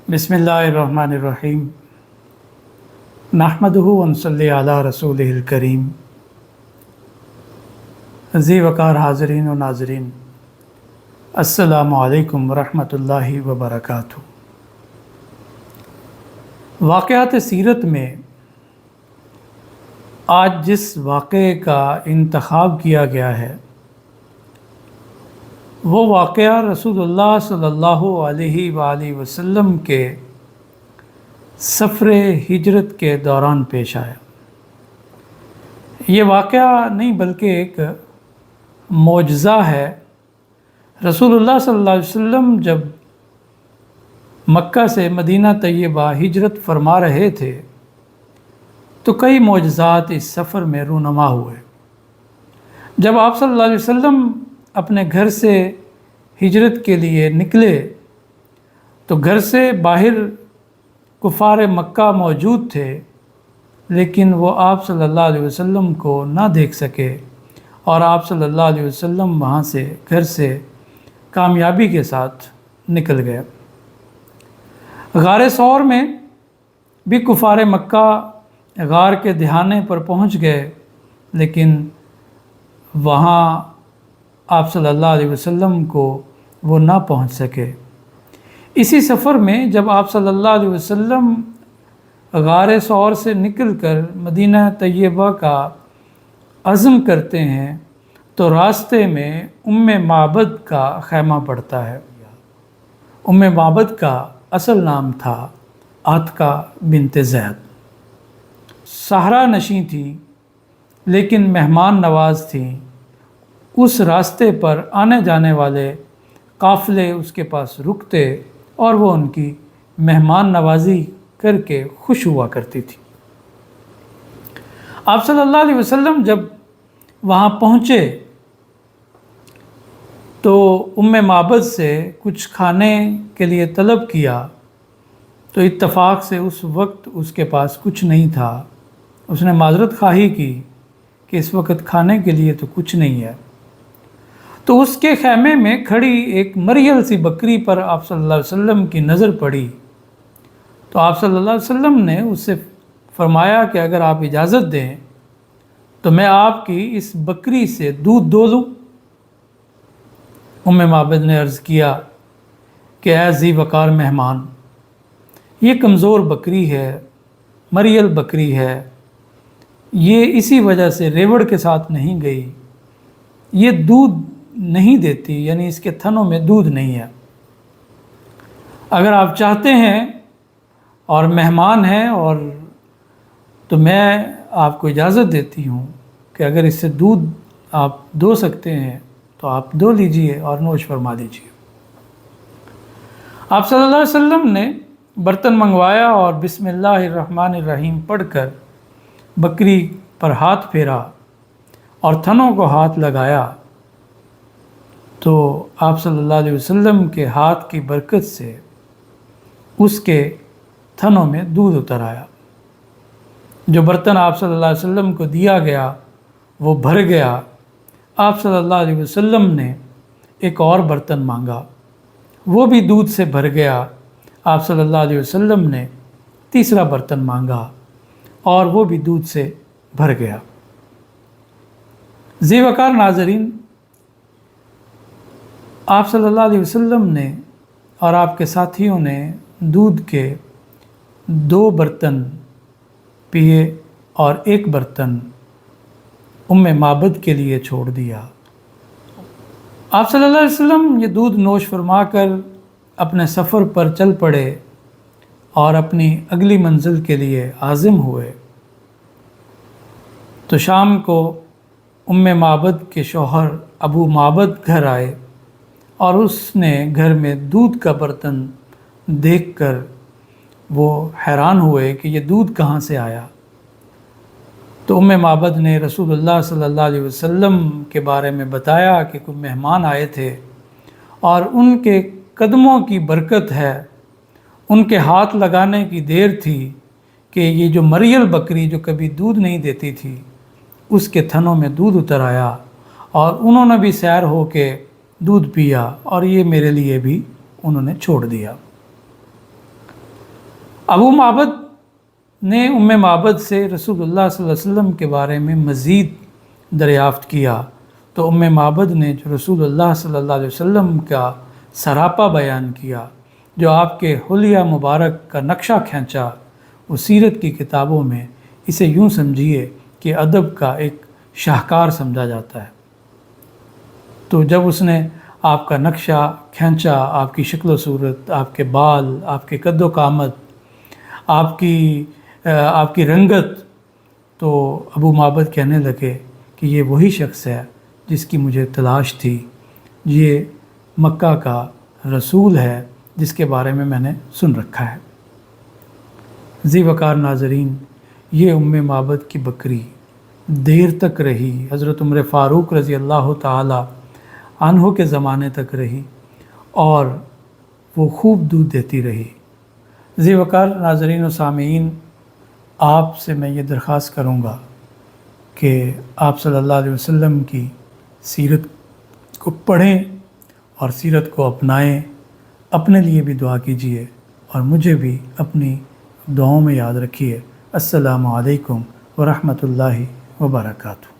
بسم اللہ الرحمن الرحیم نحمدہ ونصلی علی رسولہ الکریم۔ ذی وقار حاضرین و ناظرین، السلام علیکم ورحمۃ اللہ وبرکاتہ۔ واقعات سیرت میں آج جس واقعے کا انتخاب کیا گیا ہے وہ واقعہ رسول اللہ صلی اللہ علیہ وآلہ وسلم کے سفر ہجرت کے دوران پیش آیا۔ یہ واقعہ نہیں بلکہ ایک معجزہ ہے۔ رسول اللہ صلی اللہ علیہ وسلم جب مکہ سے مدینہ طیبہ ہجرت فرما رہے تھے تو کئی معجزات اس سفر میں رونما ہوئے۔ جب آپ صلی اللہ علیہ وسلم اپنے گھر سے ہجرت کے لیے نکلے تو گھر سے باہر کفار مکہ موجود تھے، لیکن وہ آپ صلی اللہ علیہ وسلم کو نہ دیکھ سکے اور آپ صلی اللہ علیہ وسلم وہاں سے گھر سے کامیابی کے ساتھ نکل گئے۔ غار ثور میں بھی کفار مکہ غار کے دہانے پر پہنچ گئے، لیکن وہاں آپ صلی اللہ علیہ وسلم کو وہ نہ پہنچ سکے۔ اسی سفر میں جب آپ صلی اللہ علیہ وسلم غار ثور سے نکل کر مدینہ طیبہ کا عزم کرتے ہیں تو راستے میں معبد کا خیمہ پڑتا ہے۔ معبد کا اصل نام تھا عاتقہ بنت زید۔ صحرا نشیں تھی لیکن مہمان نواز تھیں۔ اس راستے پر آنے جانے والے قافلے اس کے پاس رکتے اور وہ ان کی مہمان نوازی کر کے خوش ہوا کرتی تھی۔ آپ صلی اللہ علیہ وسلم جب وہاں پہنچے تو معبد سے کچھ کھانے کے لیے طلب کیا تو اتفاق سے اس وقت اس کے پاس کچھ نہیں تھا۔ اس نے معذرت خواہی کی کہ اس وقت کھانے کے لیے تو کچھ نہیں ہے۔ تو اس کے خیمے میں کھڑی ایک مریل سی بکری پر آپ صلی اللہ علیہ وسلم کی نظر پڑی تو آپ صلی اللہ علیہ وسلم نے اس سے فرمایا کہ اگر آپ اجازت دیں تو میں آپ کی اس بکری سے دودھ دو لوں۔ معبد نے عرض کیا کہ اے ذی وقار مہمان، یہ کمزور بکری ہے، مریل بکری ہے، یہ اسی وجہ سے ریوڑ کے ساتھ نہیں گئی، یہ دودھ نہیں دیتی، یعنی اس کے تھنوں میں دودھ نہیں ہے۔ اگر آپ چاہتے ہیں اور مہمان ہیں اور تو میں آپ کو اجازت دیتی ہوں کہ اگر اس سے دودھ آپ دو سکتے ہیں تو آپ دو لیجئے اور نوش فرما دیجئے۔ آپ صلی اللہ علیہ وسلم نے برتن منگوایا اور بسم اللہ الرحمن الرحیم پڑھ کر بکری پر ہاتھ پھیرا اور تھنوں کو ہاتھ لگایا تو آپ صلی اللہ علیہ وسلم کے ہاتھ کی برکت سے اس کے تھنوں میں دودھ اتر آیا۔ جو برتن آپ صلی اللہ علیہ وسلم کو دیا گیا وہ بھر گیا۔ آپ صلی اللہ علیہ وسلم نے ایک اور برتن مانگا، وہ بھی دودھ سے بھر گیا۔ آپ صلی اللہ علیہ وسلم نے تیسرا برتن مانگا اور وہ بھی دودھ سے بھر گیا۔ ذی وقار ناظرین، آپ صلی اللہ علیہ وسلم نے اور آپ کے ساتھیوں نے دودھ کے 2 برتن پیے اور ایک برتن معبد کے لیے چھوڑ دیا۔ آپ صلی اللہ علیہ وسلم یہ دودھ نوش فرما کر اپنے سفر پر چل پڑے اور اپنی اگلی منزل کے لیے عازم ہوئے۔ تو شام کو معبد کے شوہر ابو معبد گھر آئے اور اس نے گھر میں دودھ کا برتن دیکھ کر وہ حیران ہوئے کہ یہ دودھ کہاں سے آیا۔ تو معبد نے رسول اللہ صلی اللہ علیہ وسلم کے بارے میں بتایا کہ کوئی مہمان آئے تھے اور ان کے قدموں کی برکت ہے، ان کے ہاتھ لگانے کی دیر تھی کہ یہ جو مریل بکری جو کبھی دودھ نہیں دیتی تھی اس کے تھنوں میں دودھ اتر آیا اور انہوں نے بھی سیر ہو کے دودھ پیا اور یہ میرے لیے بھی انہوں نے چھوڑ دیا۔ ابو معبد نے معبد سے رسول اللہ صلی اللہ علیہ وسلم کے بارے میں مزید دریافت کیا تو معبد نے جو رسول اللہ صلی اللہ علیہ وسلم کا سراپا بیان کیا، جو آپ کے حلیہ مبارک کا نقشہ کھینچا، وہ سیرت کی کتابوں میں اسے یوں سمجھیے کہ ادب کا ایک شاہکار سمجھا جاتا ہے۔ تو جب اس نے آپ کا نقشہ کھینچا، آپ کی شکل و صورت، آپ کے بال، آپ کے قد و قامت، آپ کی رنگت، تو ابو معبد کہنے لگے کہ یہ وہی شخص ہے جس کی مجھے تلاش تھی، یہ مکہ کا رسول ہے جس کے بارے میں نے سن رکھا ہے۔ ذی وقار ناظرین، یہ معبد کی بکری دیر تک رہی، حضرت عمر فاروق رضی اللہ تعالی عنہ کے زمانے تک رہی اور وہ خوب دودھ دیتی رہی۔ ذی وقار ناظرین و سامعین، آپ سے میں یہ درخواست کروں گا کہ آپ صلی اللہ علیہ وسلم کی سیرت کو پڑھیں اور سیرت کو اپنائیں، اپنے لیے بھی دعا کیجیے اور مجھے بھی اپنی دعاؤں میں یاد رکھیے۔ السلام علیکم ورحمۃ اللہ وبرکاتہ۔